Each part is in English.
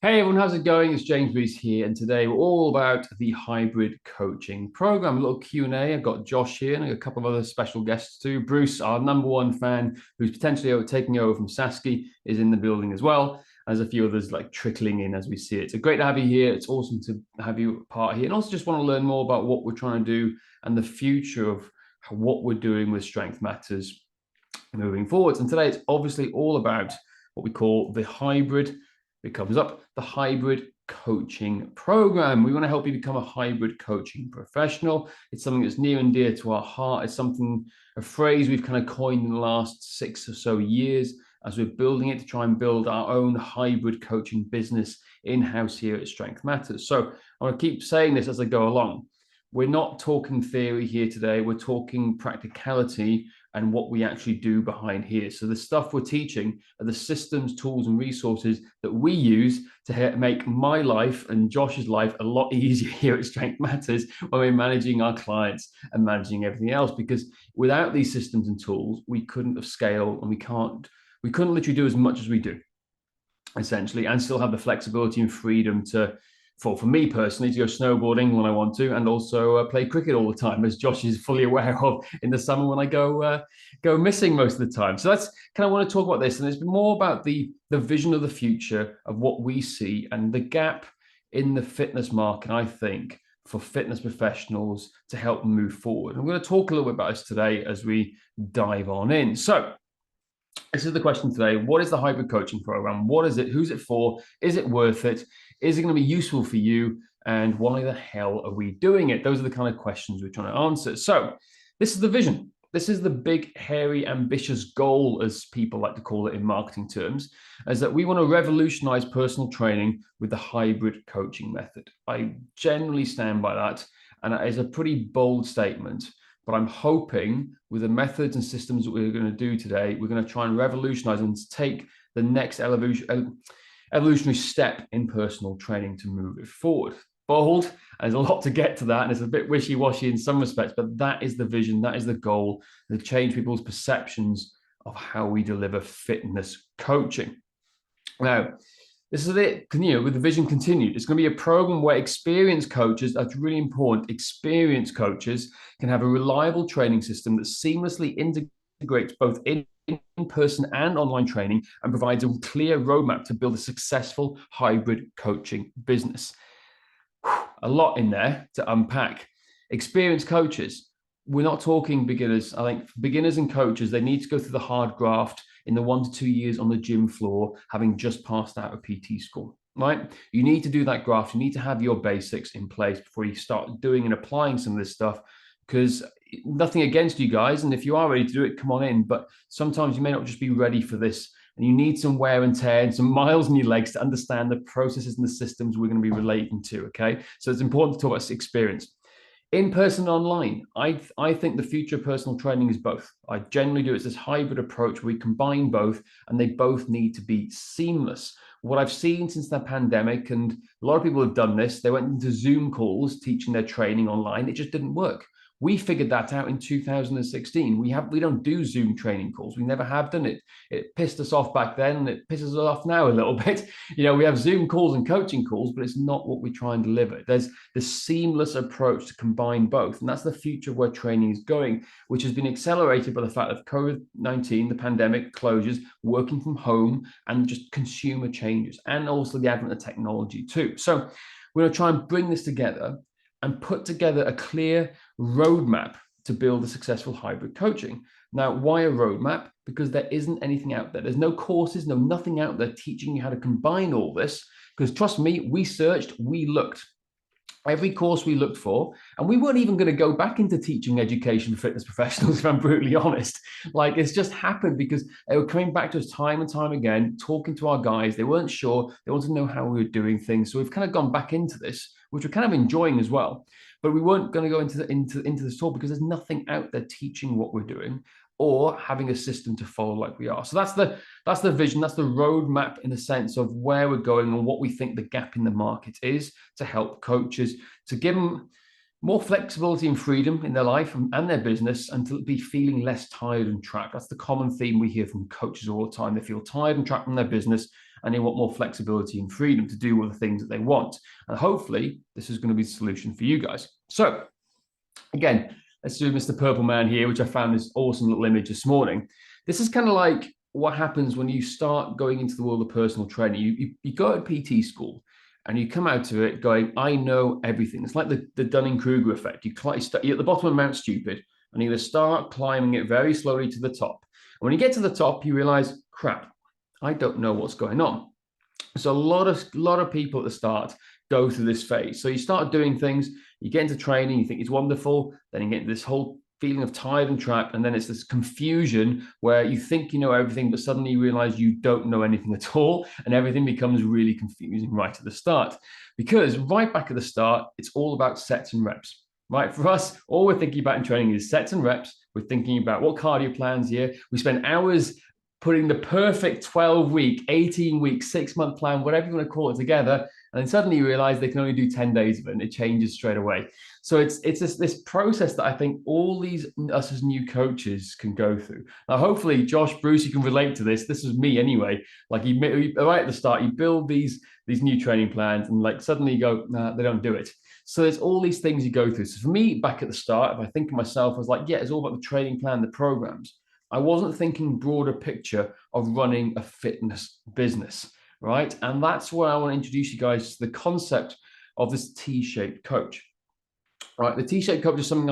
Hey everyone, how's it going? It's James Breese here, and today we're all about the hybrid coaching program. A little Q&A. I've got Josh here and a couple of other special guests too. Bruce, our number one fan, who's potentially taking over from Sasky, is in the building as well. There's a few others like trickling in as we see it. So great to have you here. It's awesome to have you part here, and also just want to learn more about what we're trying to do and the future of what we're doing with Strength Matters moving forwards. And today it's obviously all about what we call the hybrid. It comes up the hybrid coaching program. We want to help you become a hybrid coaching professional. It's something that's near and dear to our heart. It's a phrase we've kind of coined in the last 6 or so years as we're building it to try and build our own hybrid coaching business in-house here at Strength Matters. So I want to keep saying this as I go along. We're not talking theory here today. We're talking practicality and what we actually do behind here. So the stuff we're teaching are the systems, tools, and resources that we use to make my life and Josh's life a lot easier here at Strength Matters when we're managing our clients and managing everything else. Because without these systems and tools, we couldn't have scaled, and we couldn't literally do as much as we do, essentially, and still have the flexibility and freedom for me personally, to go snowboarding when I want to, and also play cricket all the time, as Josh is fully aware of in the summer when I go missing most of the time. So that's kind of want to talk about this, and it's more about the vision of the future of what we see and the gap in the fitness market, I think, for fitness professionals to help move forward. And I'm going to talk a little bit about this today as we dive on in. So this is the question today. What is the hybrid coaching program? What is it? Who's it for? Is it worth it? Is it going to be useful for you? And why the hell are we doing it? Those are the kind of questions we're trying to answer. So this is the vision. This is the big, hairy, ambitious goal, as people like to call it in marketing terms, is that we want to revolutionize personal training with the hybrid coaching method. I generally stand by that, and that is a pretty bold statement. But I'm hoping with the methods and systems that we're going to do today, we're going to try and revolutionize and take the next evolutionary step in personal training to move it forward. Bold, there's a lot to get to that, and it's a bit wishy-washy in some respects, but that is the vision, that is the goal, to change people's perceptions of how we deliver fitness coaching. Now, this is it, with the vision continued. It's going to be a program where experienced coaches, that's really important, experienced coaches can have a reliable training system that seamlessly integrates both in-person and online training and provides a clear roadmap to build a successful hybrid coaching business. A lot in there to unpack. Experienced coaches, we're not talking beginners. I think beginners and coaches, they need to go through the hard graft in the 1 to 2 years on the gym floor, having just passed out of PT school, right? You need to do that graft. You need to have your basics in place before you start doing and applying some of this stuff, because nothing against you guys. And if you are ready to do it, come on in. But sometimes you may not just be ready for this, and you need some wear and tear and some miles in your legs to understand the processes and the systems we're going to be relating to, okay? So it's important to talk about experience. In person, online, I think the future of personal training is both. I generally do. It's this hybrid approach where we combine both, and they both need to be seamless. What I've seen since the pandemic, and a lot of people have done this, they went into Zoom calls teaching their training online. It just didn't work. We figured that out in 2016. We don't do Zoom training calls. We never have done it. It pissed us off back then, and it pisses us off now a little bit. We have Zoom calls and coaching calls, but it's not what we try and deliver. There's this seamless approach to combine both, and that's the future of where training is going, which has been accelerated by the fact of COVID-19, the pandemic, closures, working from home, and just consumer changes, and also the advent of technology too. So we're going to try and bring this together and put together a clear roadmap to build a successful hybrid coaching. Now, why a roadmap? Because there isn't anything out there. There's no courses, nothing out there teaching you how to combine all this. Because trust me, we searched, we looked. Every course we looked for, and we weren't even going to go back into teaching education for fitness professionals, if I'm brutally honest. Like, it's just happened because they were coming back to us time and time again, talking to our guys. They weren't sure. They wanted to know how we were doing things. So we've kind of gone back into this, which we're kind of enjoying as well. But we weren't going to go into this talk because there's nothing out there teaching what we're doing or having a system to follow like we are. So that's the vision, that's the roadmap in the sense of where we're going and what we think the gap in the market is, to help coaches, to give them more flexibility and freedom in their life and their business, and to be feeling less tired and trapped. That's the common theme we hear from coaches all the time. They feel tired and trapped in their business, and they want more flexibility and freedom to do all the things that they want. And hopefully this is going to be the solution for you guys. So again, let's do Mr. Purple Man here, which I found this awesome little image this morning. This is kind of like what happens when you start going into the world of personal training. You go to PT school and you come out of it going, I know everything. It's like the Dunning-Kruger effect. You're at the bottom of Mount Stupid, and you're going to start climbing it very slowly to the top. And when you get to the top, you realize, crap, I don't know what's going on. So a lot of people at the start go through this phase. So you start doing things, you get into training, you think it's wonderful, then you get this whole feeling of tired and trapped, and then it's this confusion where you think you know everything, but suddenly you realize you don't know anything at all, and everything becomes really confusing right at the start. Because right back at the start, it's all about sets and reps. Right? For us, all we're thinking about in training is sets and reps. We're thinking about what cardio plans here. We spend hours putting the perfect 12-week, 18-week, 6-month plan, whatever you want to call it, together. And then suddenly you realize they can only do 10 days of it, and it changes straight away. So it's this process that I think all us as new coaches can go through. Now, hopefully, Josh, Bruce, you can relate to this. This is me anyway. Like right at the start, you build these new training plans, and like suddenly you go, nah, they don't do it. So there's all these things you go through. So for me, back at the start, if I think of myself, I was like, yeah, it's all about the training plan, the programs. I wasn't thinking broader picture of running a fitness business, right? And that's where I want to introduce you guys to the concept of this T-shaped coach, right? The T-shaped coach is something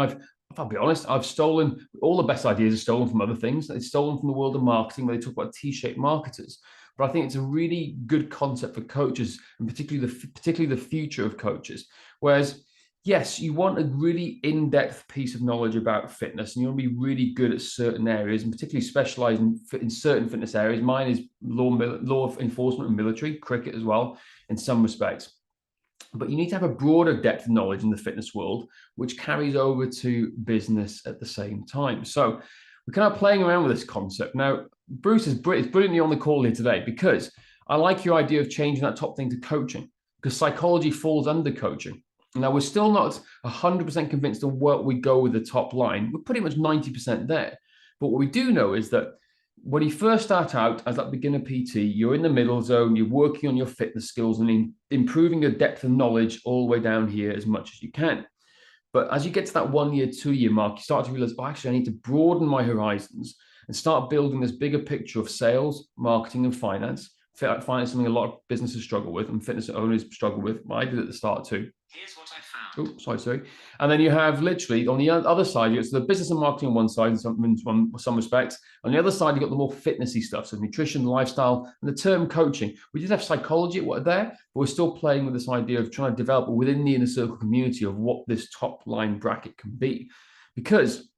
I'll be honest, I've stolen. All the best ideas are stolen from other things. It's stolen from the world of marketing, where they talk about T-shaped marketers. But I think it's a really good concept for coaches, and particularly the future of coaches. Whereas, yes, you want a really in-depth piece of knowledge about fitness, and you want to be really good at certain areas, and particularly specialize in certain fitness areas. Mine is law enforcement and military, cricket as well, in some respects. But you need to have a broader depth of knowledge in the fitness world, which carries over to business at the same time. So we're kind of playing around with this concept. Now, Bruce is brilliantly on the call here today, because I like your idea of changing that top thing to coaching, because psychology falls under coaching. Now, we're still not 100% convinced of where we go with the top line. We're pretty much 90% there. But what we do know is that when you first start out as that beginner PT, you're in the middle zone, you're working on your fitness skills and improving your depth of knowledge all the way down here as much as you can. But as you get to that 1 year, 2 year mark, you start to realize, oh, actually, I need to broaden my horizons and start building this bigger picture of sales, marketing, and finance. Finance is something a lot of businesses struggle with, and fitness owners struggle with. I did at the start too. Here's what I found. Oh, sorry. And then you have literally on the other side, it's the business and marketing on one side in some respects. On the other side, you've got the more fitnessy stuff, so nutrition, lifestyle, and the term coaching. We did have psychology there, but we're still playing with this idea of trying to develop within the inner circle community of what this top line bracket can be. Because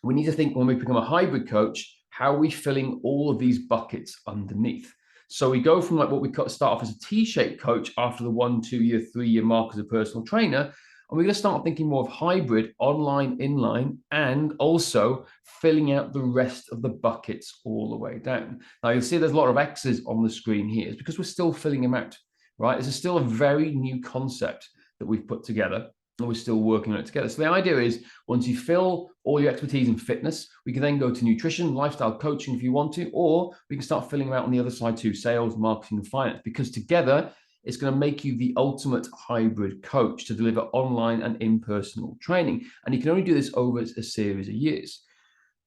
we need to think, when we become a hybrid coach, how are we filling all of these buckets underneath? So we go from like what we start off as a T-shaped coach after the 1, 2 year, 3 year mark as a personal trainer. And we're going to start thinking more of hybrid, online, inline, and also filling out the rest of the buckets all the way down. Now you'll see there's a lot of X's on the screen here. It's because we're still filling them out, right? This is still a very new concept that we've put together, and we're still working on it together. So the idea is, once you fill all your expertise in fitness, we can then go to nutrition, lifestyle coaching if you want to, or we can start filling them out on the other side too, sales, marketing, and finance, because together it's going to make you the ultimate hybrid coach to deliver online and in-person training. And you can only do this over a series of years.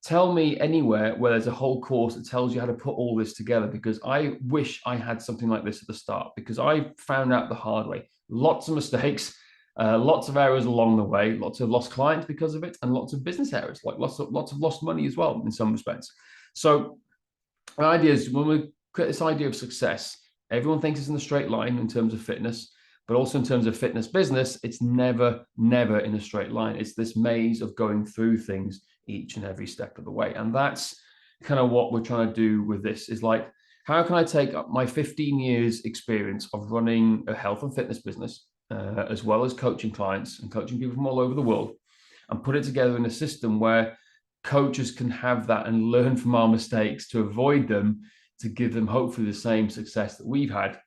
Tell me anywhere where there's a whole course that tells you how to put all this together, because I wish I had something like this at the start, because I found out the hard way. Lots of mistakes. Lots of errors along the way, lots of lost clients because of it, and lots of business errors, like lots of lost money as well in some respects. So the idea is, when we create this idea of success, everyone thinks it's in a straight line in terms of fitness, but also in terms of fitness business, it's never in a straight line. It's this maze of going through things each and every step of the way. And that's kind of what we're trying to do with this, is like, how can I take my 15 years experience of running a health and fitness business, as well as coaching clients and coaching people from all over the world, and put it together in a system where coaches can have that and learn from our mistakes to avoid them, to give them hopefully the same success that we've had,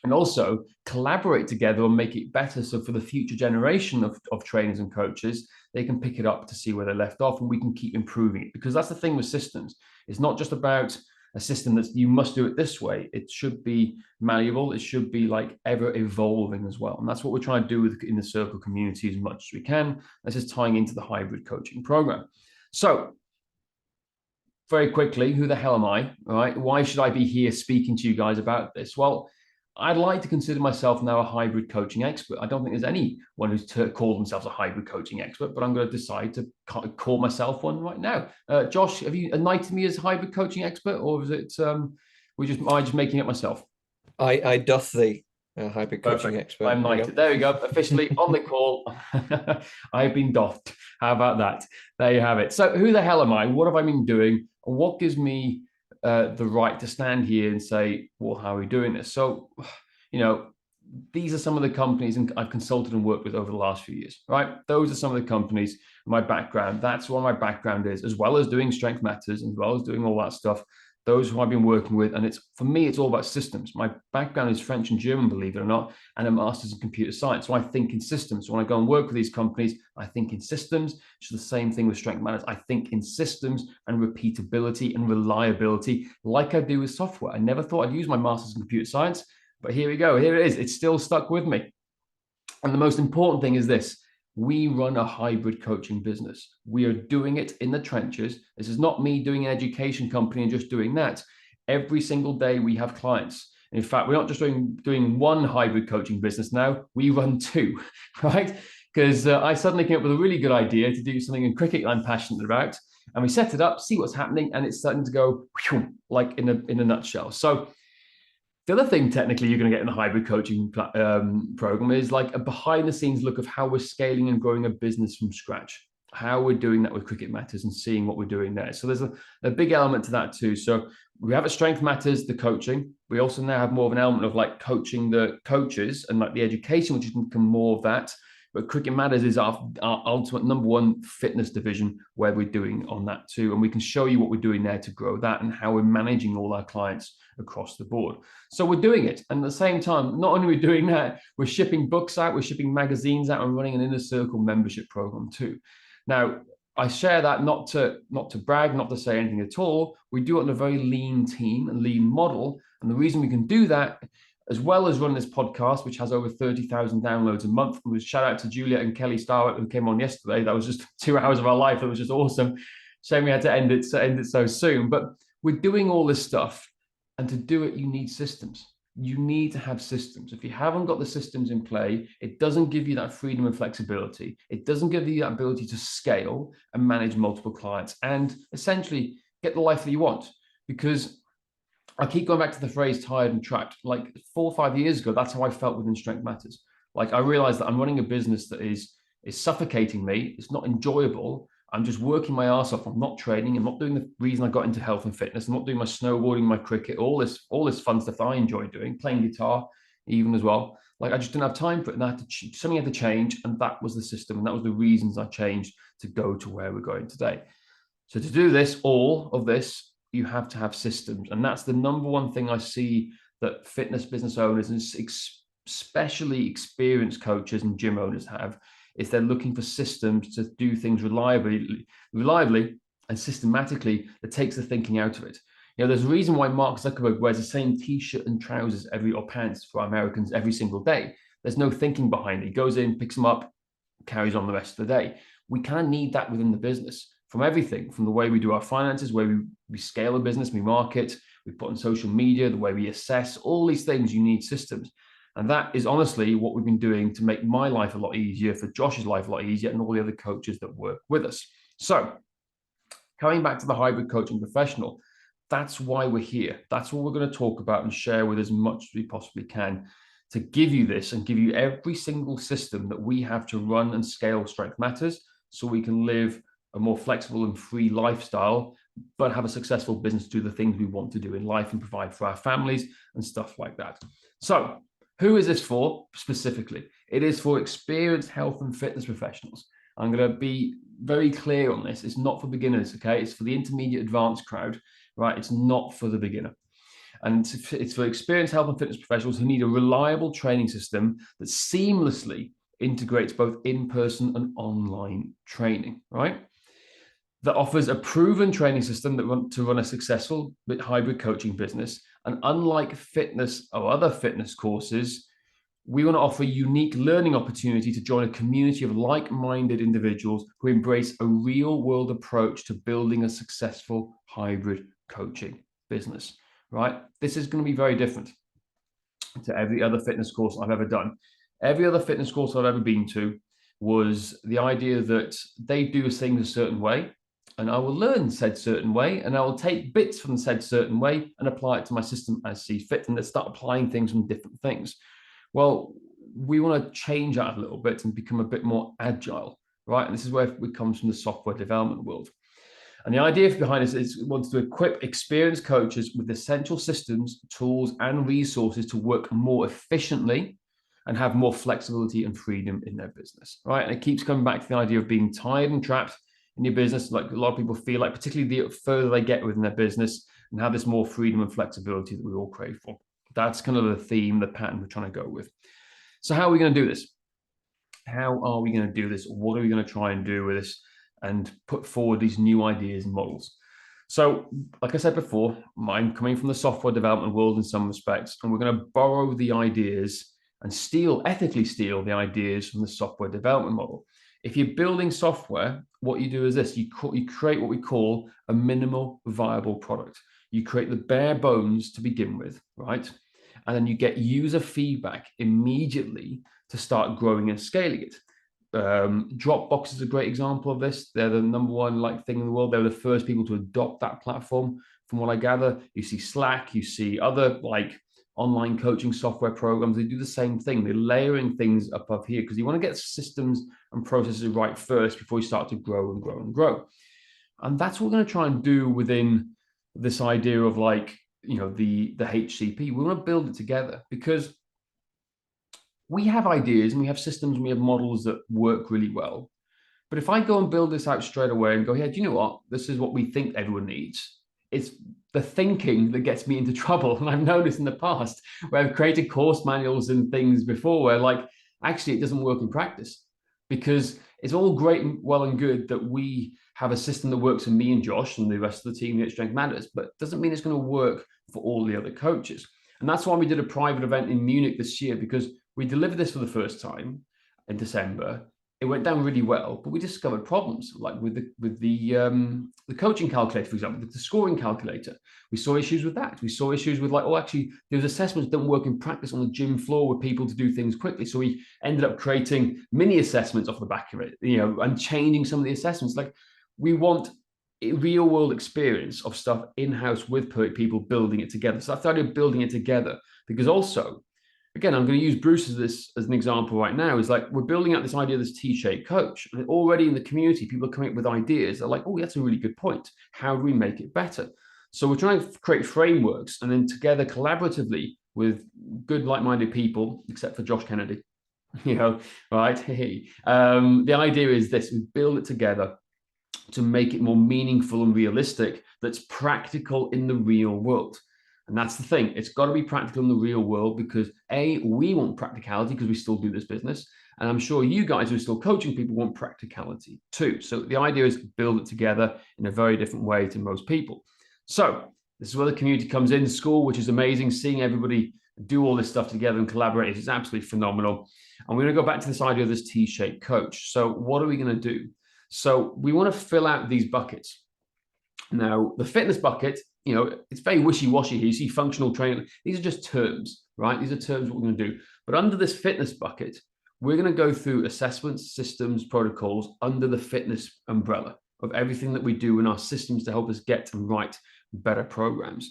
and also collaborate together and make it better. So for the future generation of trainers and coaches, they can pick it up to see where they left off, and we can keep improving it. Because that's the thing with systems. It's not just about a system that you must do it this way. It should be malleable. It should be like ever evolving as well. And that's what we're trying to do in the Circle community as much as we can. This is tying into the hybrid coaching program. So very quickly, who the hell am I? All right. Why should I be here speaking to you guys about this? Well, I'd like to consider myself now a hybrid coaching expert. I don't think there's anyone who's called themselves a hybrid coaching expert, but I'm going to decide to call myself one right now. Josh, have you knighted me as hybrid coaching expert, or is it am I just making it myself? I doth thee, hybrid coaching expert. I'm knighted. There we go. Officially on the call. I've been doffed. How about that? There you have it. So who the hell am I? What have I been doing? What gives me the right to stand here and say, well, how are we doing this? So, these are some of the companies I've consulted and worked with over the last few years, right? Those are some of the companies, my background. That's what my background is, as well as doing Strength Matters, as well as doing all that stuff. Those who I've been working with, and for me, it's all about systems. My background is French and German, believe it or not, and a master's in computer science. So I think in systems. So when I go and work with these companies, I think in systems. It's the same thing with Strength Matters. I think in systems and repeatability and reliability, like I do with software. I never thought I'd use my master's in computer science, but here we go. Here it is. It's still stuck with me. And the most important thing is this. We run a hybrid coaching business. We are doing it in the trenches. This is not me doing an education company and just doing that. Every single day we have clients. In fact, we're not just doing one hybrid coaching business now. We run two, right? Because I suddenly came up with a really good idea to do something in cricket I'm passionate about. And we set it up, see what's happening, and it's starting to go like in a nutshell. So the other thing, technically, you're going to get in the hybrid coaching program is like a behind the scenes look of how we're scaling and growing a business from scratch, how we're doing that with Cricket Matters and seeing what we're doing there. So there's a big element to that too. So we have a Strength Matters, the coaching. We also now have more of an element of like coaching the coaches and like the education, which has become more of that. But Cricket Matters is our ultimate number one fitness division where we're doing on that too. And we can show you what we're doing there to grow that and how we're managing all our clients across the board. So we're doing it. And at the same time, not only are we doing that, we're shipping books out, we're shipping magazines out and running an Inner Circle membership program too. Now, I share that not to brag, not to say anything at all. We do it on a very lean team and lean model. And the reason we can do that, as well as run this podcast, which has over 30,000 downloads a month. And shout out to Julia and Kelly Starwick, who came on yesterday. That was just 2 hours of our life. That was just awesome. Shame we had to end it so soon. But we're doing all this stuff. And to do it, you need systems. You need to have systems. If you haven't got the systems in play, it doesn't give you that freedom and flexibility. It doesn't give you that ability to scale and manage multiple clients and essentially get the life that you want. Because I keep going back to the phrase tired and trapped. Like 4 or 5 years ago, that's how I felt within Strength Matters. Like I realized that I'm running a business that is suffocating me. It's not enjoyable. I'm just working my ass off. I'm not training. I'm not doing the reason I got into health and fitness. I'm not doing my snowboarding, my cricket, all this fun stuff that I enjoy doing, playing guitar even as well. Like I just didn't have time for it. And something had to change. And that was the system. And that was the reasons I changed to go to where we're going today. So to do this, all of this, you have to have systems. And that's the number one thing I see that fitness business owners and especially experienced coaches and gym owners have, is they're looking for systems to do things reliably and systematically that takes the thinking out of it. There's a reason why Mark Zuckerberg wears the same t-shirt and trousers or pants for Americans every single day. There's no thinking behind it. He goes in, picks them up, carries on the rest of the day. We kind of need that within the business. From everything, from the way we do our finances, where we scale a business, we market, we put on social media, the way we assess, all these things, you need systems. And that is honestly what we've been doing to make my life a lot easier, for Josh's life a lot easier, and all the other coaches that work with us. So coming back to the hybrid coaching professional, that's why we're here. That's what we're going to talk about and share with as much as we possibly can to give you this and give you every single system that we have to run and scale Strength Matters so we can live a more flexible and free lifestyle, but have a successful business to do the things we want to do in life and provide for our families and stuff like that. So who is this for specifically? It is for experienced health and fitness professionals. I'm going to be very clear on this. It's not for beginners, okay? It's for the intermediate advanced crowd, right? It's not for the beginner. And it's for experienced health and fitness professionals who need a reliable training system that seamlessly integrates both in-person and online training, right? that offers a proven training system to run a successful hybrid coaching business. And unlike fitness or other fitness courses, we want to offer a unique learning opportunity to join a community of like-minded individuals who embrace a real-world approach to building a successful hybrid coaching business, right? This is going to be very different to every other fitness course I've ever done. Every other fitness course I've ever been to was the idea that they do things a certain way, and I will learn said certain way, and I will take bits from said certain way and apply it to my system as see fit, and let's start applying things from different things. Well, we want to change that a little bit and become a bit more agile, right? And this is where it comes from the software development world. And the idea behind this is it wants to equip experienced coaches with essential systems, tools, and resources to work more efficiently and have more flexibility and freedom in their business, right? And it keeps coming back to the idea of being tied and trapped in your business, like a lot of people feel like, particularly the further they get within their business, and have this more freedom and flexibility that we all crave for. That's kind of the theme, the pattern we're trying to go with. So how are we going to do this? How are we going to do this? What are we going to try and do with this and put forward these new ideas and models? So, like I said before, I'm coming from the software development world in some respects, and we're going to borrow the ideas and ethically steal the ideas from the software development model. If you're building software, what you do is this: you create what we call a minimal viable product. You create the bare bones to begin with, right? And then you get user feedback immediately to start growing and scaling it. Dropbox is a great example of this. They're the number one thing in the world. They were the first people to adopt that platform. From what I gather, you see Slack, you see other online coaching software programs. They do the same thing. They're layering things above here because you want to get systems and processes right first before you start to grow and grow and grow. And that's what we're going to try and do within this idea of the HCP. We want to build it together because we have ideas and we have systems and we have models that work really well. But if I go and build this out straight away and go, yeah, do you know what? This is what we think everyone needs. It's the thinking that gets me into trouble. And I've known this in the past where I've created course manuals and things before where actually it doesn't work in practice, because it's all great and well and good that we have a system that works for me and Josh and the rest of the team here at Strength Matters, but it doesn't mean it's going to work for all the other coaches. And that's why we did a private event in Munich this year, because we delivered this for the first time in December. It went down really well, but we discovered problems like with the coaching calculator, for example, the scoring calculator. We saw issues with that. We saw issues with actually those assessments don't work in practice on the gym floor with people to do things quickly. So we ended up creating mini assessments off the back of it, and changing some of the assessments. We want a real world experience of stuff in-house with people building it together. So I started building it together because also, again, I'm going to use Bruce as an example right now. Is we're building out this idea of this T-shaped coach. And already in the community, people are coming up with ideas. They're like, oh, that's a really good point. How do we make it better? So we're trying to create frameworks and then together collaboratively with good like-minded people, except for Josh Kennedy, right? The idea is this: we build it together to make it more meaningful and realistic, that's practical in the real world. And that's the thing. It's got to be practical in the real world because we want practicality because we still do this business. And I'm sure you guys who are still coaching people want practicality too. So the idea is build it together in a very different way to most people. So this is where the community comes in, school, which is amazing. Seeing everybody do all this stuff together and collaborate is absolutely phenomenal. And we're going to go back to this idea of this T-shaped coach. So what are we going to do? So we want to fill out these buckets. Now, the fitness bucket, it's very wishy-washy here. You see functional training. These are just terms, right? These are terms what we're going to do. But under this fitness bucket, we're going to go through assessments, systems, protocols under the fitness umbrella of everything that we do in our systems to help us get and write better programs.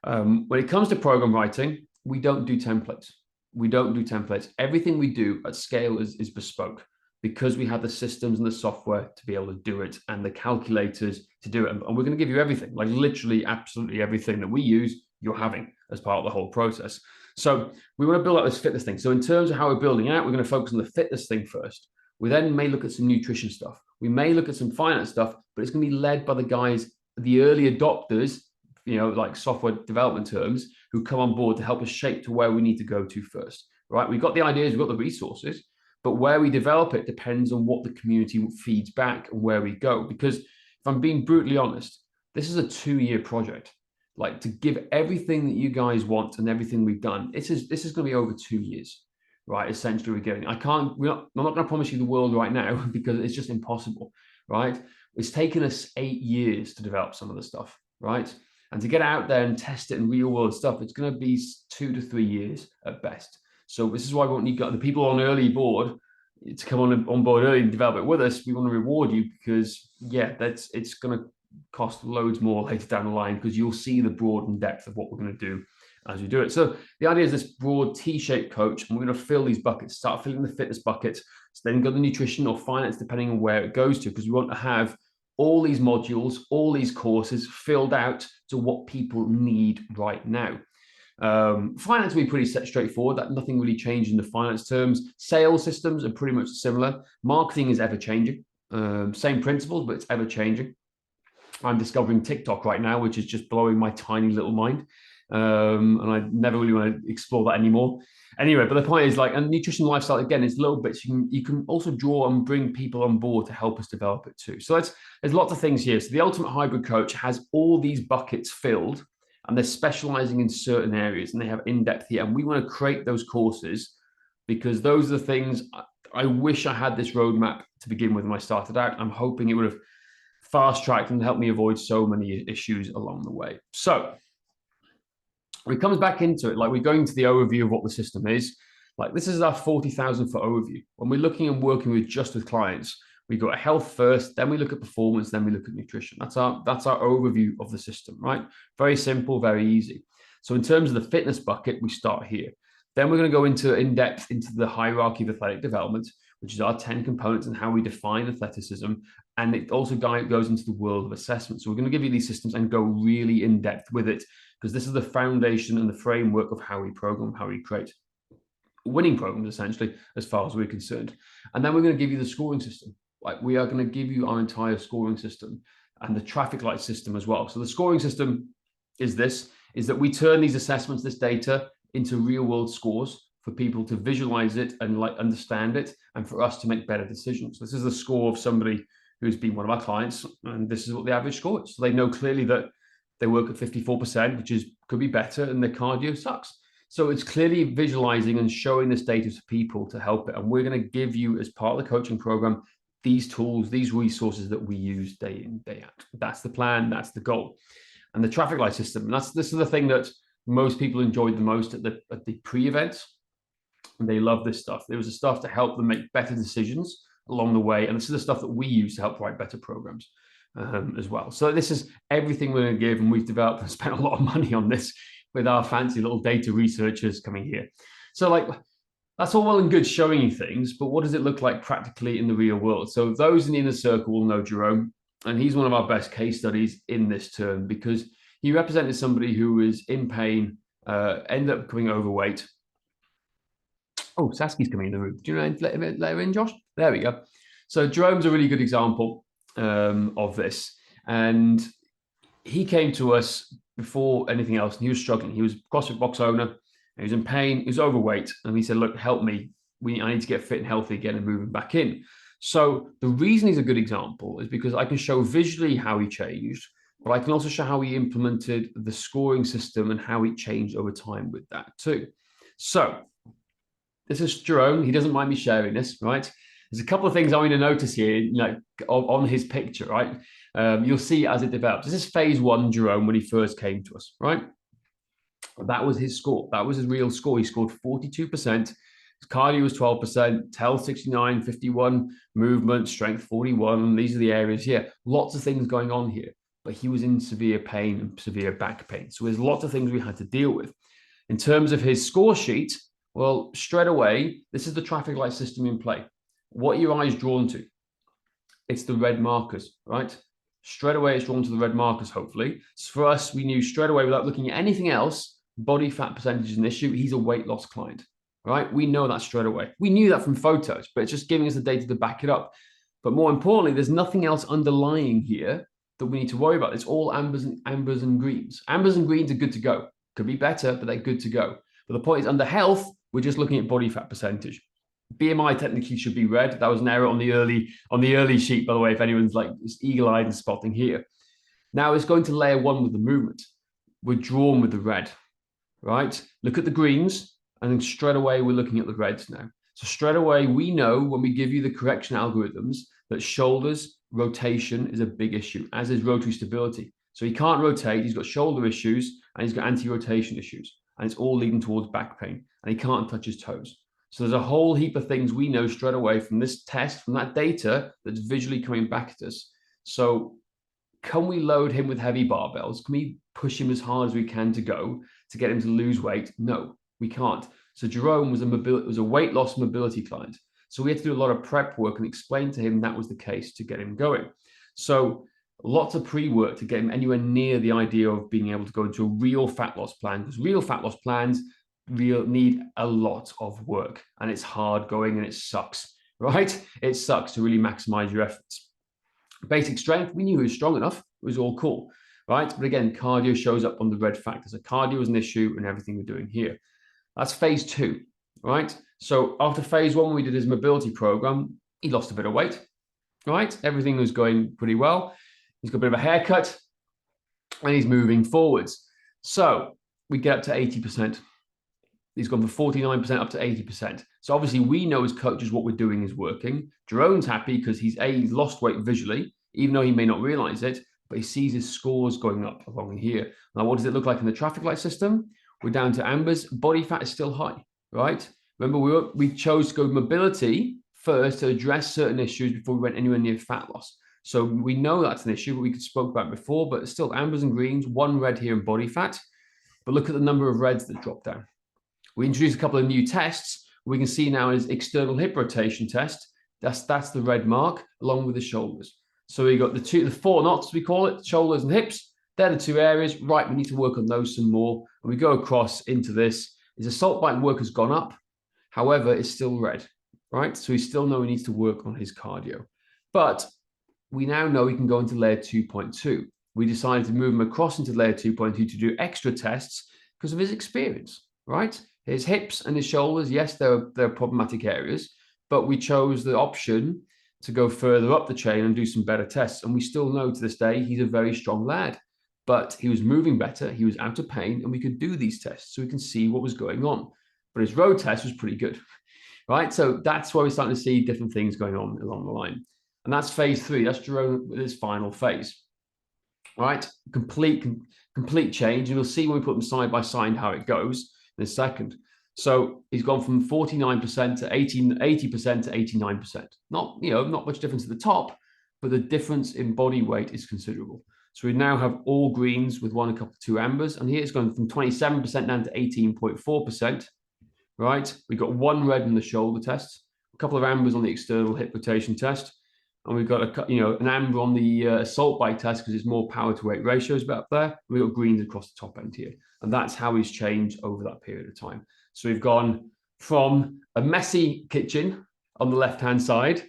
When it comes to program writing, we don't do templates. We don't do templates. Everything we do at scale is bespoke, because we have the systems and the software to be able to do it and the calculators to do it. And we're going to give you everything, literally absolutely everything that we use, you're having as part of the whole process. So we want to build out this fitness thing. So in terms of how we're building out, we're going to focus on the fitness thing first. We then may look at some nutrition stuff. We may look at some finance stuff, but it's going to be led by the guys, the early adopters, software development terms, who come on board to help us shape to where we need to go to first, right? We've got the ideas, we've got the resources, but where we develop it depends on what the community feeds back and where we go. Because if I'm being brutally honest, this is a 2-year project. Like, to give everything that you guys want and everything we've done, this is going to be over 2 years, right? Essentially, we're getting. I'm not going to promise you the world right now because it's just impossible, right? It's taken us 8 years to develop some of the stuff, right? And to get out there and test it in real world stuff, it's going to be 2 to 3 years at best. So this is why we want you got the people on early board to come on board early and develop it with us. We want to reward you because, yeah, it's going to cost loads more later down the line because you'll see the broad and depth of what we're going to do as we do it. So the idea is this broad T-shaped coach, and we're going to fill these buckets, start filling the fitness bucket, so then go the nutrition or finance, depending on where it goes to, because we want to have all these modules, all these courses filled out to what people need right now. Finance will be pretty straightforward. That nothing really changed in the finance terms. Sales systems are pretty much similar. Marketing is ever changing. Same principles, but it's ever changing. I'm discovering TikTok right now, which is just blowing my tiny little mind. And I never really want to explore that anymore. Anyway, but the point is, like, and nutrition lifestyle, again, it's little bits. You can also draw and bring people on board to help us develop it too. So there's lots of things here. So the Ultimate Hybrid Coach has all these buckets filled, and they're specializing in certain areas, and they have in-depth here. And we want to create those courses because those are the things I wish I had this roadmap to begin with when I started out. I'm hoping it would have fast-tracked and helped me avoid so many issues along the way. So when it comes back into it, like, we're going to the overview of what the system is. Like, this is our 40,000 foot overview. When we're looking and working with clients, we go at health first, then we look at performance, then we look at nutrition. That's our overview of the system, right? Very simple, very easy. So in terms of the fitness bucket, we start here. Then we're going to go into in-depth into the hierarchy of athletic development, which is our 10 components and how we define athleticism. And it also goes into the world of assessment. So we're going to give you these systems and go really in depth with it, because this is the foundation and the framework of how we program, how we create winning programs, essentially, as far as we're concerned. And then we're going to give you the scoring system. Like, we are going to give you our entire scoring system and the traffic light system as well. So the scoring system is that we turn these assessments, this data, into real world scores for people to visualize it and like understand it, and for us to make better decisions. This is the score of somebody who's been one of our clients, and this is what the average score is. So they know clearly that they work at 54%, which could be better, and their cardio sucks. So it's clearly visualizing and showing this data to people to help it. And we're going to give you, as part of the coaching program, these tools, these resources that we use day in, day out. That's the plan. That's the goal. And the traffic light system, and this is the thing that most people enjoyed the most at the pre-events. And they love this stuff. There was the stuff to help them make better decisions along the way. And this is the stuff that we use to help write better programs as well. So this is everything we're going to give. And we've developed and spent a lot of money on this with our fancy little data researchers coming here. So, like, that's all well and good showing you things, but what does it look like practically in the real world? So those in the inner circle will know Jerome, and he's one of our best case studies in this term, because he represented somebody who was in pain, ended up becoming overweight. Oh, Saski's coming in the room. Do you know, let her in, Josh? There we go. So Jerome's a really good example of this. And he came to us before anything else, and he was struggling. He was a CrossFit box owner. He was in pain. He was overweight. And he said, look, help me. I need to get fit and healthy again and moving back in. So the reason he's a good example is because I can show visually how he changed, but I can also show how he implemented the scoring system and how he changed over time with that too. So this is Jerome. He doesn't mind me sharing this, right? There's a couple of things I want you to notice here, on his picture, right? You'll see as it develops. This is phase 1 Jerome when he first came to us, right? That was his score. That was his real score. He scored 42%. His cardio was 12%, tel 69, 51, movement, strength 41. These are the areas here. Lots of things going on here. But he was in severe pain and severe back pain. So there's lots of things we had to deal with. In terms of his score sheet, well, straight away, this is the traffic light system in play. What are your eyes drawn to? It's the red markers, right? Straight away, it's drawn to the red markers, hopefully. So for us, we knew straight away, without looking at anything else, body fat percentage is an issue. He's a weight loss client, right? We know that straight away. We knew that from photos, but it's just giving us the data to back it up. But more importantly, there's nothing else underlying here that we need to worry about. It's all ambers and greens. Ambers and greens are good to go. Could be better, but they're good to go. But the point is, under health, we're just looking at body fat percentage. BMI technically should be red. That was an error on the early sheet, by the way, if anyone's like eagle-eyed and spotting here. Now it's going to layer one with the movement. We're drawn with the red, right? Look at the greens, and then straight away we're looking at the reds now. So straight away, we know when we give you the correction algorithms that shoulders rotation is a big issue, as is rotary stability. So he can't rotate, he's got shoulder issues, and he's got anti-rotation issues, and it's all leading towards back pain, and he can't touch his toes. So there's a whole heap of things we know straight away from this test, from that data that's visually coming back at us. So can we load him with heavy barbells? Can we push him as hard as we can to go to get him to lose weight? No, we can't. So Jerome was a weight loss mobility client. So we had to do a lot of prep work and explain to him that was the case to get him going. So lots of pre-work to get him anywhere near the idea of being able to go into a real fat loss plan, because real fat loss plans need a lot of work, and it's hard going and it sucks, right? It sucks to really maximize your efforts. Basic strength, we knew he was strong enough. It was all cool, right? But again, cardio shows up on the red factors. So cardio is an issue in everything we're doing here. That's phase two, right? So after phase one, we did his mobility program. He lost a bit of weight, right? Everything was going pretty well. He's got a bit of a haircut and he's moving forwards. So we get up to 80%. He's gone from 49% up to 80%. So obviously we know as coaches what we're doing is working. Jerome's happy because he's lost weight visually, even though he may not realize it, but he sees his scores going up along here. Now, what does it look like in the traffic light system? We're down to ambers. Body fat is still high, right? Remember, we chose to go mobility first to address certain issues before we went anywhere near fat loss. So we know that's an issue, but we spoke about before, but still ambers and greens, one red here in body fat. But look at the number of reds that drop down. We introduced a couple of new tests. We can see now is external hip rotation test. That's the red mark along with the shoulders. So we got the four knots, we call it, shoulders and hips. They're the two areas. Right, we need to work on those some more. And we go across into this. His assault bike work has gone up. However, it's still red, right? So we still know he needs to work on his cardio. But we now know he can go into layer 2.2. We decided to move him across into layer 2.2 to do extra tests because of his experience, right? His hips and his shoulders, yes, they're problematic areas, but we chose the option to go further up the chain and do some better tests. And we still know to this day he's a very strong lad, but he was moving better, he was out of pain, and we could do these tests so we can see what was going on. But his road test was pretty good, right? So that's why we're starting to see different things going on along the line. And that's phase three. That's Jerome with his final phase, right? Complete change. And we'll see when we put them side by side how it goes in a second. So he's gone from 49% to 80% to 89%. Not much difference at the top, but the difference in body weight is considerable. So we now have all greens with a couple, two ambers. And here it's gone from 27% down to 18.4%, right? We got one red in the shoulder test, a couple of ambers on the external hip rotation test. And we've got an amber on the assault bike test because it's more power to weight ratios up there. We've got greens across the top end here. And that's how he's changed over that period of time. So we've gone from a messy kitchen on the left-hand side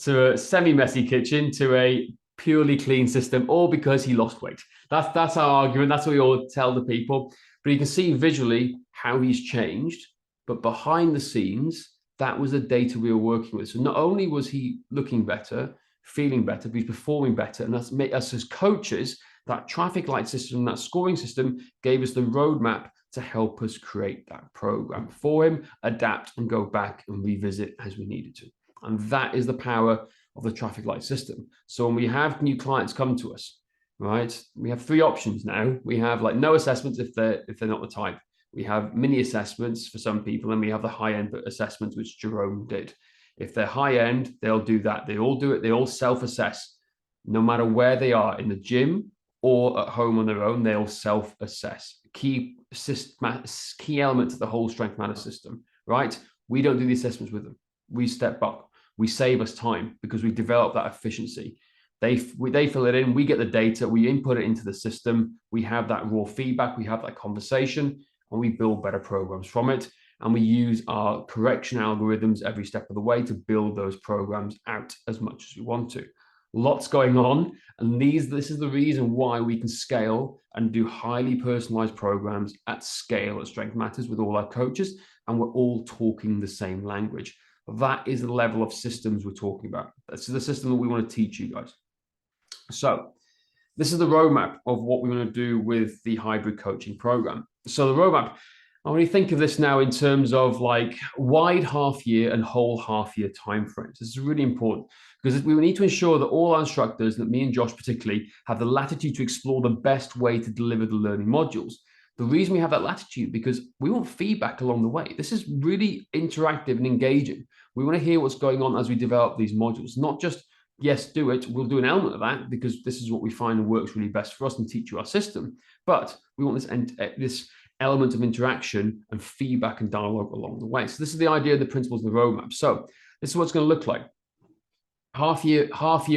to a semi-messy kitchen to a purely clean system, all because he lost weight. That's our argument. That's what we all tell the people. But you can see visually how he's changed. But behind the scenes, that was the data we were working with. So not only was he looking better, feeling better, but he's performing better. And that's made us as coaches, that traffic light system, that scoring system gave us the roadmap to help us create that program for him, adapt and go back and revisit as we needed to. And that is the power of the traffic light system. So when we have new clients come to us, right, we have three options now. We have like no assessments if they're not the type. We have mini assessments for some people, and we have the high-end assessments, which Jerome did. If they're high-end, they'll do that. They all do it. They all self-assess. No matter where they are, in the gym or at home on their own, they'll self-assess. Key element to the whole strength matter system, right? We don't do the assessments with them. We step up. We save us time because we develop that efficiency. They fill it in. We get the data. We input it into the system. We have that raw feedback. We have that conversation. And we build better programs from it. And we use our correction algorithms every step of the way to build those programs out as much as we want to. Lots going on. And this is the reason why we can scale and do highly personalized programs at scale at Strength Matters with all our coaches. And we're all talking the same language. That is the level of systems we're talking about. That's the system that we want to teach you guys. So this is the roadmap of what we want to do with the hybrid coaching program. So the roadmap, I want you to think of this now in terms of like wide half year and whole half year timeframes. This is really important because we need to ensure that all our instructors, that me and Josh particularly, have the latitude to explore the best way to deliver the learning modules. The reason we have that latitude because we want feedback along the way. This is really interactive and engaging. We want to hear what's going on as we develop these modules, not just yes, do it. We'll do an element of that because this is what we find works really best for us and teach you our system. But we want this element of interaction and feedback and dialogue along the way. So this is the idea of the principles of the roadmap. So this is what it's going to look like. Half year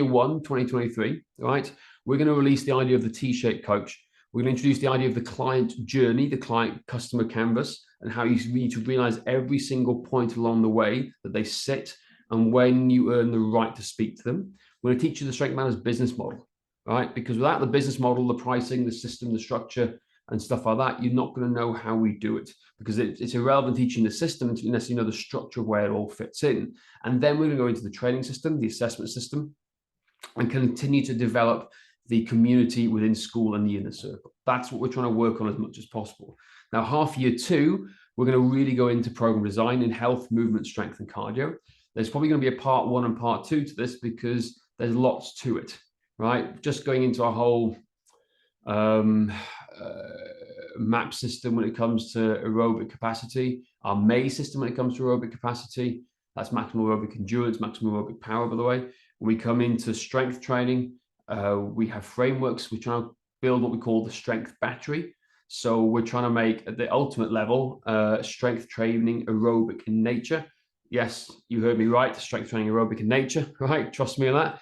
one, 2023, right? We're going to release the idea of the T-shaped coach. We're going to introduce the idea of the client journey, the client customer canvas, and how you need to realize every single point along the way that they sit and when you earn the right to speak to them. We're going to teach you the Strength Matters business model, right? Because without the business model, the pricing, the system, the structure, and stuff like that, you're not going to know how we do it because it's irrelevant teaching the system unless you know the structure of where it all fits in. And then we're going to go into the training system, the assessment system, and continue to develop the community within school and the inner circle. That's what we're trying to work on as much as possible. Now, half year two, we're going to really go into program design in health, movement, strength, and cardio. There's probably going to be a part one and part two to this because there's lots to it, right? Just going into our whole map system when it comes to aerobic capacity, our May system when it comes to aerobic capacity, that's maximum aerobic endurance, maximum aerobic power, by the way. When we come into strength training, we have frameworks. We're trying to build what we call the strength battery. So we're trying to make at the ultimate level strength training aerobic in nature. Yes, you heard me right. Strength training aerobic in nature, right? Trust me on that.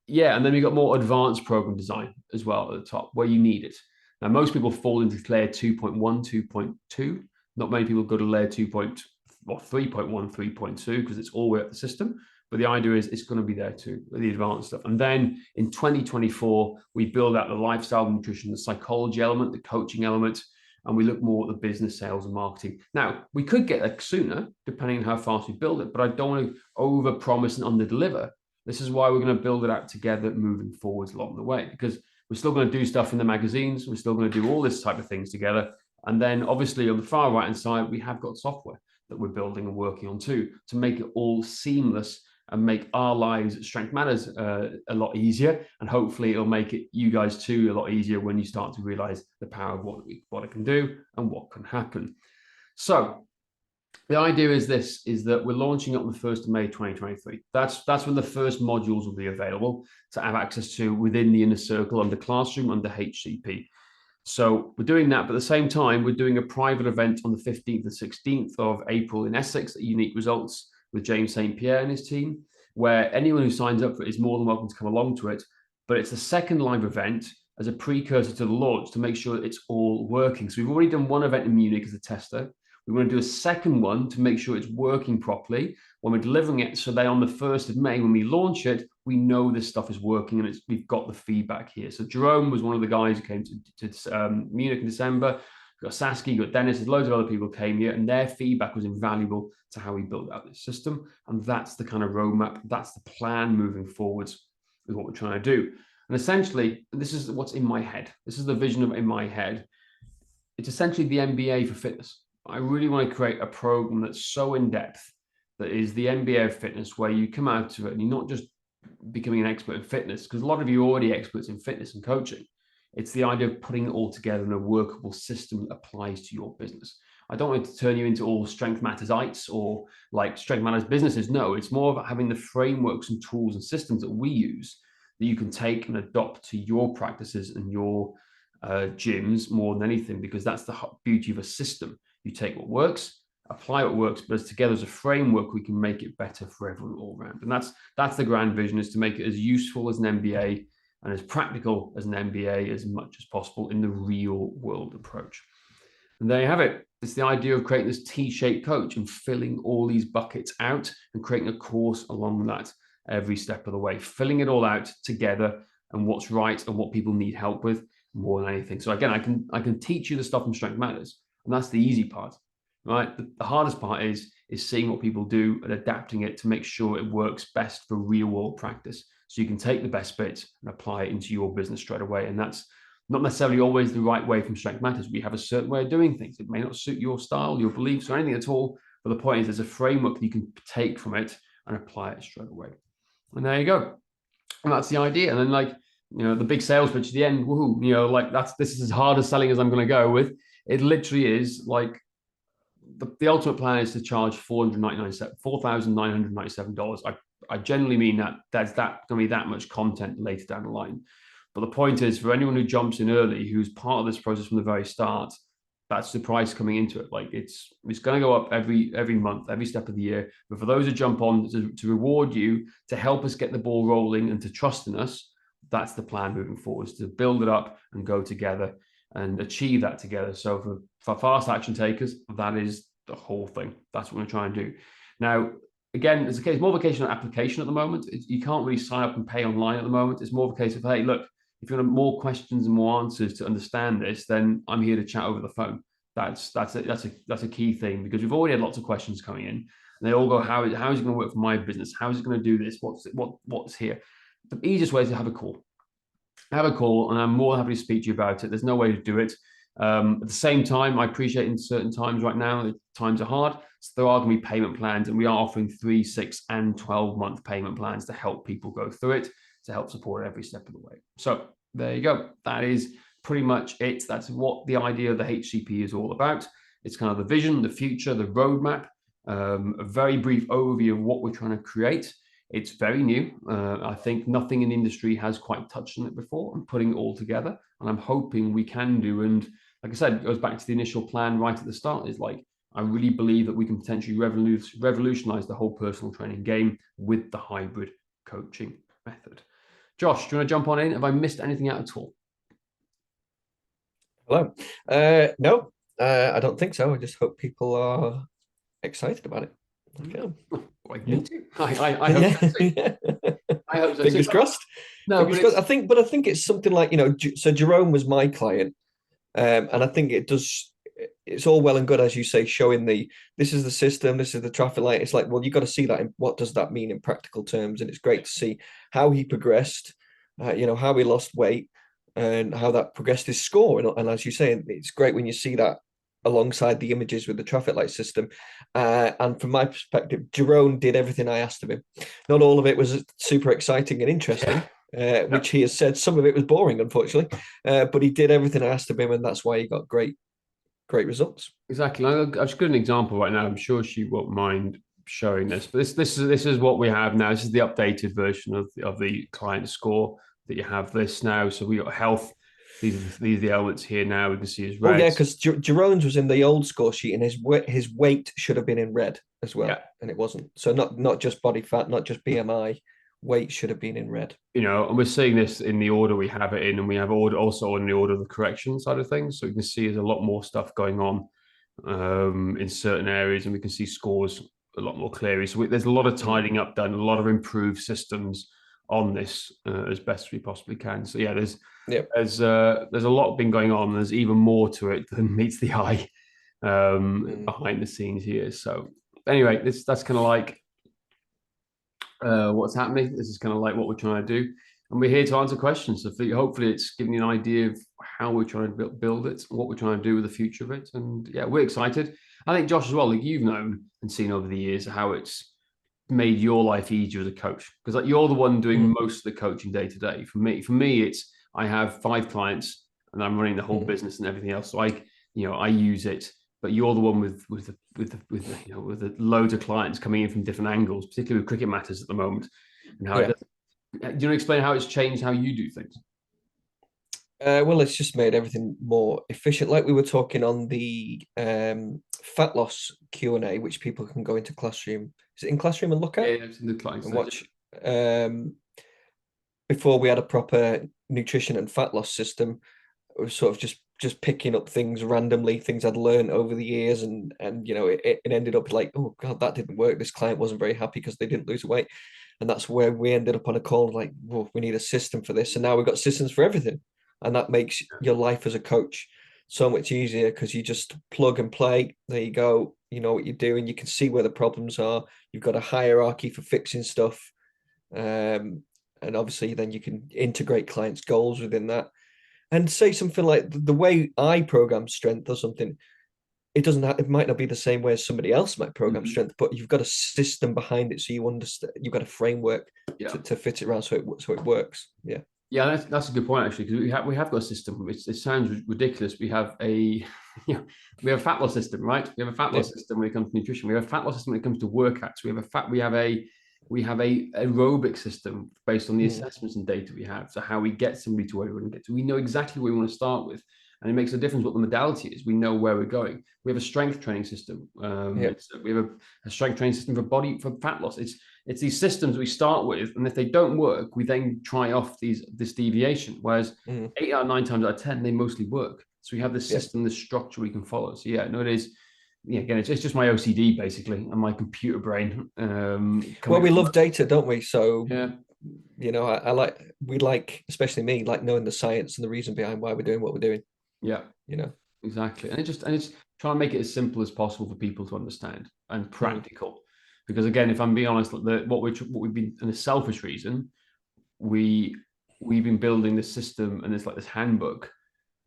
Yeah, and then we got more advanced program design as well at the top where you need it. Now, most people fall into layer 2.1, 2.2. Not many people go to layer 3.1, 3.2 because it's all the way up the system. But the idea is it's going to be there too, the advanced stuff. And then in 2024, we build out the lifestyle nutrition, the psychology element, the coaching element, and we look more at the business, sales, and marketing. Now, we could get there sooner, depending on how fast we build it, but I don't want to over-promise and under-deliver. This is why we're going to build it out together moving forwards along the way, because we're still going to do stuff in the magazines. We're still going to do all this type of things together. And then obviously on the far right-hand side, we have got software that we're building and working on too, to make it all seamless and make our lives, Strength Matters, a lot easier. And hopefully it'll make it you guys too a lot easier when you start to realize the power of what it can do and what can happen. So the idea is this, is that we're launching on the 1st of May, 2023. That's when the first modules will be available to have access to within the inner circle under Classroom, under HCP. So we're doing that, but at the same time, we're doing a private event on the 15th and 16th of April in Essex at Unique Results with James St. Pierre and his team, where anyone who signs up for it is more than welcome to come along to it. But it's the second live event as a precursor to the launch to make sure it's all working. So we've already done one event in Munich as a tester. We want to do a second one to make sure it's working properly when we're delivering it. So that on the 1st of May, when we launch it, we know this stuff is working and we've got the feedback here. So Jerome was one of the guys who came to Munich in December. We've got Saskia, you've got Dennis, there's loads of other people came here, and their feedback was invaluable to how we built out this system. And that's the kind of roadmap, that's the plan moving forwards with what we're trying to do. And essentially, this is what's in my head. This is the vision in my head. It's essentially the MBA for fitness. I really want to create a program that's so in-depth that is the MBA of fitness, where you come out of it and you're not just becoming an expert in fitness, because a lot of you are already experts in fitness and coaching. It's the idea of putting it all together in a workable system that applies to your business. I don't want to turn you into all Strength Mattersites or like Strength Matters businesses. No, it's more about having the frameworks and tools and systems that we use that you can take and adopt to your practices and your gyms more than anything, because that's the beauty of a system. You take what works, apply what works, but as together as a framework, we can make it better for everyone all around. And that's the grand vision, is to make it as useful as an MBA and as practical as an MBA as much as possible in the real world approach. And there you have it. It's the idea of creating this T-shaped coach and filling all these buckets out and creating a course along that every step of the way, filling it all out together and what's right and what people need help with more than anything. So again, I can teach you the stuff in Strength Matters, and that's the easy part, right? The hardest part is seeing what people do and adapting it to make sure it works best for real world practice. So you can take the best bits and apply it into your business straight away. And that's not necessarily always the right way from Strength Matters. We have a certain way of doing things. It may not suit your style, your beliefs, or anything at all. But the point is, there's a framework that you can take from it and apply it straight away. And there you go. And that's the idea. And then, like, the big sales pitch at the end, woohoo, like this is as hard as selling as I'm going to go with. It literally is like the ultimate plan is to charge $4,997. I generally mean that's going to be that much content later down the line. But the point is, for anyone who jumps in early, who's part of this process from the very start, that's the price coming into it. Like it's going to go up every month, every step of the year. But for those who jump on to reward you, to help us get the ball rolling and to trust in us, that's the plan moving forward, is to build it up and go together and achieve that together. So for fast action takers, that is the whole thing. That's what we're trying to do. Now, again, it's more of a case of application at the moment. You can't really sign up and pay online at the moment. It's more of a case of, hey, look, if you want more questions and more answers to understand this, then I'm here to chat over the phone. That's a key thing, because we've already had lots of questions coming in, and they all go, how is it going to work for my business? How is it going to do this? What's here? The easiest way is to have a call. And I'm more than happy to speak to you about it. There's no way to do it. At the same time, I appreciate in certain times right now, times are hard. So there are going to be payment plans, and we are offering 3, 6, and 12-month payment plans to help people go through it, to help support every step of the way. So there you go. That is pretty much it. That's what the idea of the HCP is all about. It's kind of the vision, the future, the roadmap, a very brief overview of what we're trying to create. It's very new. I think nothing in the industry has quite touched on it before, and putting it all together. And I'm hoping we can do. And like I said, it goes back to the initial plan right at the start. Is like, I really believe that we can potentially revolutionize the whole personal training game with the hybrid coaching method. Josh, do you want to jump on in? Have I missed anything out at all? Hello. No, I don't think so. I just hope people are excited about it. Okay. Me too. I hope so too. I hope so too. Fingers crossed. No, Fingers crossed. I think it's something like, so Jerome was my client, and I think it's all well and good, as you say, showing this is the system, this is the traffic light. It's like, well, you got to see that in what does that mean in practical terms, and it's great to see how he progressed, how he lost weight, and how that progressed his score. And as you say, it's great when you see that alongside the images with the traffic light system. And from my perspective, Jerome did everything I asked of him. Not all of it was super exciting and interesting, which he has said some of it was boring, unfortunately. But he did everything I asked of him, and that's why he got great results. Exactly. I've just got an example right now. I'm sure she won't mind showing this, but this is what we have now. This is the updated version of the client score that you have this now. So we got health. These are the elements here now. We can see his red. Oh yeah, because Jerome's was in the old score sheet, and his weight should have been in red as well, and it wasn't. So not just body fat, not just BMI. Weight should have been in red. And we're seeing this in the order we have it in, and we have also in the order of the correction side of things. So you can see there's a lot more stuff going on in certain areas, and we can see scores a lot more clearly. So there's a lot of tidying up done, a lot of improved systems on this as best we possibly can. So yeah, there's a lot been going on. There's even more to it than meets the eye behind the scenes here. So anyway, that's kind of like what's happening. This is kind of like what we're trying to do, and we're here to answer questions. So hopefully it's giving you an idea of how we're trying to build it, what we're trying to do with the future of it. And yeah, we're excited. I think Josh as well, like you've known and seen over the years how it's made your life easier as a coach, because like you're the one doing most of the coaching day to day. For me it's I have 5 clients and I'm running the whole business and everything else. So I use it, but you're the one with the loads of clients coming in from different angles, particularly with Cricket Matters at the moment. And how do you want to explain how it's changed how you do things? Well, it's just made everything more efficient. Like we were talking on the fat loss Q&A, which people can go into Classroom. Is it in Classroom and look at? Yeah, it's in the clients and watch. Before we had a proper nutrition and fat loss system, it was sort of just picking up things randomly, things I'd learned over the years, and it ended up like, oh God, that didn't work. This client wasn't very happy because they didn't lose weight. And that's where we ended up on a call like, well, we need a system for this. And now we've got systems for everything. And that makes your life as a coach so much easier because you just plug and play. There you go. You know what you're doing. You can see where the problems are. You've got a hierarchy for fixing stuff. And obviously then you can integrate clients' goals within that. And say something like the way I program strength or something, it doesn't have, it might not be the same way as somebody else might program strength, but you've got a system behind it, so you understand. You've got a framework Yeah. to fit it around, so it works. Yeah. Yeah, that's a good point actually, because we have got a system. It sounds ridiculous. We have a we have a fat loss system, right? We have a fat loss system when it comes to nutrition. We have a fat loss system when it comes to workouts. We have a aerobic system based on the assessments and data we have. So how we get somebody to where we want to get to. We know exactly where we want to start with. And it makes a difference what the modality is. We know where we're going. We have a strength training system. We have a strength training system for fat loss. It's these systems we start with, and if they don't work, we then try off this deviation. Whereas 8 out of 9 times out of 10, they mostly work. So we have this system, this structure we can follow. So yeah, no, it is. Yeah, again, it's just my OCD basically and my computer brain. Well, we love data, don't we? So yeah, I like especially me, like knowing the science and the reason behind why we're doing what we're doing. yeah, exactly. And it's trying to make it as simple as possible for people to understand and practical. Because again, if I'm being honest, what we've been, in a selfish reason, we've been building this system and it's like this handbook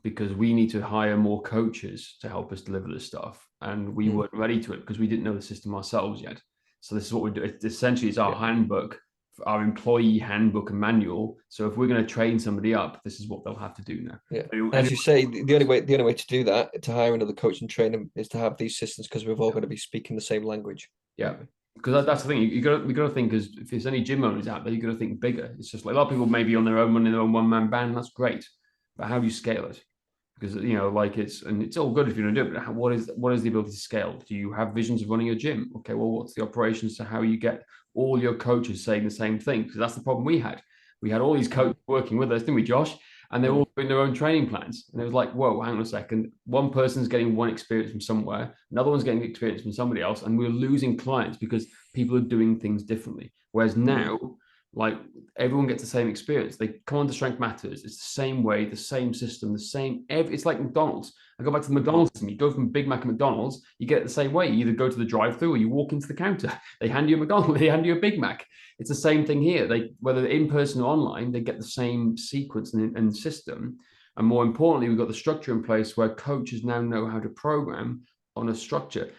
because we need to hire more coaches to help us deliver this stuff, and we weren't ready to it because we didn't know the system ourselves yet. So this is what we do. It's our handbook, our employee handbook and manual. So if we're going to train somebody up, this is what they'll have to do now. Yeah. As you say, the only way to do that, to hire another coach and train them, is to have these systems because we've all got to be speaking the same language. Yeah. Because that's the thing. We got to think, as if there's any gym owners out there, you got to think bigger. It's just like a lot of people maybe on their own, running their own one-man band. That's great, but how do you scale it? Because like it's all good if you're going to do it, but what is the ability to scale? Do you have visions of running a gym? Okay, well, what's the operations to how you get all your coaches saying the same thing? Because that's the problem we had. We had all these coaches working with us, didn't we, Josh? And they're all doing their own training plans. And it was like, whoa, hang on a second. One person's getting one experience from somewhere, another one's getting experience from somebody else, and we're losing clients because people are doing things differently. Whereas now, like everyone gets the same experience. They come on to Strength Matters. It's the same way, the same system, the same. It's like McDonald's. I go back to the McDonald's system. You go from Big Mac and McDonald's, you get it the same way. You either go to the drive-through or you walk into the counter. They hand you a McDonald's. They hand you a Big Mac. It's the same thing here. Whether in person or online, they get the same sequence and system. And more importantly, we've got the structure in place where coaches now know how to program on a structure.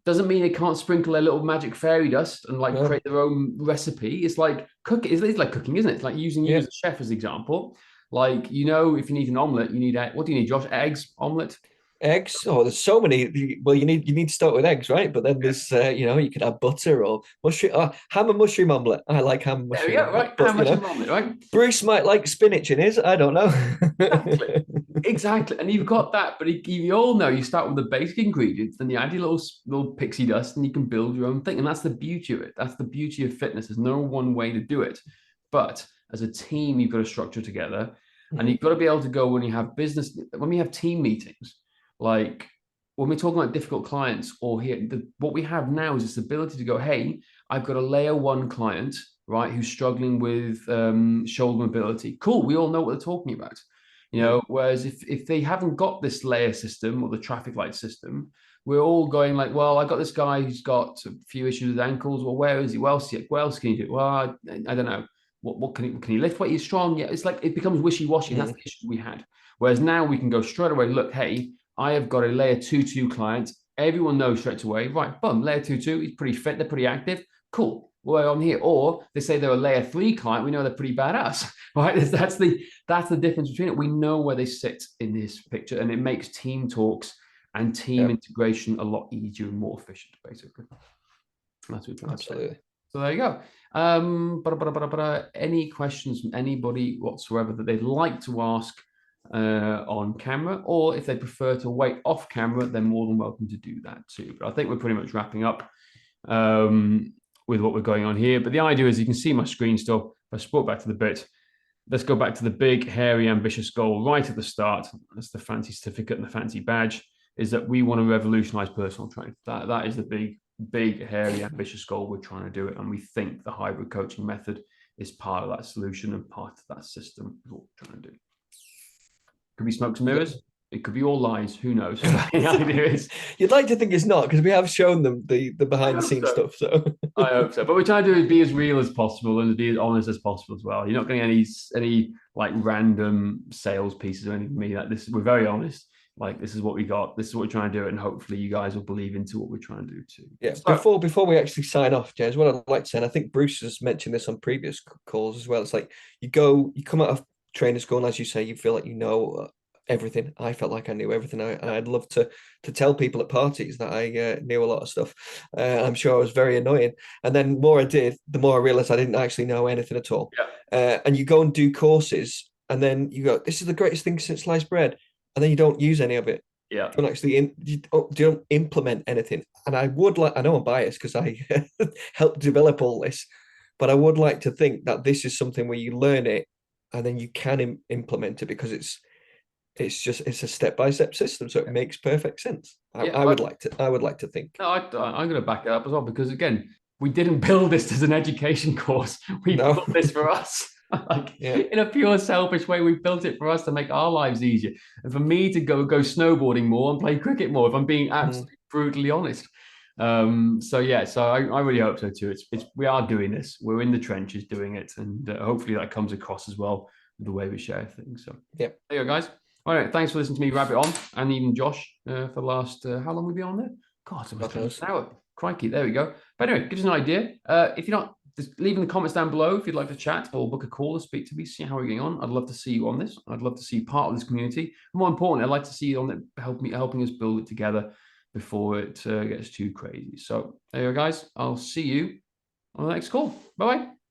Doesn't mean they can't sprinkle their little magic fairy dust and create their own recipe. It's like cooking. It's like cooking, isn't it? It's like using you as a chef as an example. Like, if you need an omelet, you need what do you need, Josh? Eggs, omelet, eggs. Oh, there's so many. Well, you need to start with eggs, right? But then there's you could add butter or mushroom, ham and mushroom omelet. I like ham and mushroom. There we go, right? Ham and mushroom omelet, right? Bruce might like spinach in his. I don't know. Exactly. And you've got that, but you all know you start with the basic ingredients, then you add your little pixie dust, and you can build your own thing. And that's the beauty of it. That's the beauty of fitness. There's no one way to do it, but as a team, you've got to structure together, and you've got to be able to go when you have when we have team meetings. Like when we're talking about difficult clients, or what we have now is this ability to go, hey, I've got a layer 1 client, right, who's struggling with shoulder mobility. Cool, we all know what they're talking about. Whereas if they haven't got this layer system or the traffic light system, we're all going like, well, I got this guy who's got a few issues with ankles. Well, where is he? What else can he do? Well, I don't know. What can he lift weight? He's strong. Yeah, it's like it becomes wishy-washy. And that's the issue we had. Whereas now we can go straight away, look, hey, I have got a layer 2-2 client. Everyone knows straight away, right, boom, layer 2-2, he's pretty fit, they're pretty active. Cool, we're on here. Or they say they're a layer 3 client, we know they're pretty badass, right? That's the difference between it. We know where they sit in this picture, and it makes team talks and team integration a lot easier and more efficient, basically. That's what we're trying to say. So there you go. Any questions from anybody whatsoever that they'd like to ask on camera, or if they prefer to wait off camera, they're more than welcome to do that too. But I think we're pretty much wrapping up with what we're going on here. But the idea is, you can see my screen still. If I sport back to the bit, let's go back to the big, hairy, ambitious goal right at the start. That's the fancy certificate and the fancy badge, is that we want to revolutionize personal training. That is the big, hairy, ambitious goal. We're trying to do it. And we think the hybrid coaching method is part of that solution and part of that system is what we're trying to do. Could we smoke some mirrors? It could be all lies. Who knows? The idea is, You'd like to think it's not, because we have shown them the I behind the hope scenes so. stuff. So I hope so. But we're trying to do is be as real as possible and be as honest as possible as well. You're not getting any like random sales pieces or anything from me. Like this, we're very honest. Like this is what we got. This is what we're trying to do, and hopefully you guys will believe into what we're trying to do too. yeah, So before we actually sign off, James, what I'd like to say, and I think Bruce has mentioned this on previous calls as well. It's like you come out of training school, and as you say, you feel like you know everything. I felt like I knew everything. And I'd love to tell people at parties that I knew a lot of stuff. I'm sure I was very annoying. And then the more I did, the more I realized I didn't actually know anything at all. yeah, And you go and do courses, and then you go, "This is the greatest thing since sliced bread," and then you don't use any of it. yeah, Don't actually don't implement anything. And I would like, I know I'm biased because I helped develop all this, but I would like to think that this is something where you learn it and then you can implement it, because it's a step-by-step system, so it makes perfect sense. yeah. I would like to think. No, I'm going to back it up as well because again, we didn't build this as an education course. We No. built this for us. Like Yeah. in a pure selfish way, we built it for us to make our lives easier and for me to go snowboarding more and play cricket more. If I'm being Mm. absolutely brutally honest. So yeah, so I really hope so too. It's we are doing this. We're in the trenches doing it, and hopefully that comes across as well with the way we share things. So Yeah. there you go, guys. All right, thanks for listening to me rabbit on, and even Josh for the last how long have we been on there? God, it's almost God been an knows. hour. Crikey, there we go. But anyway, gives us an idea. If you're not, just leave in the comments down below if you'd like to chat or book a call to speak to me, see how we're getting on. I'd love to see you on this. I'd love to see you part of this community. More importantly, I'd like to see you on it, helping us build it together before it gets too crazy. So there you go, guys. I'll see you on the next call. Bye bye.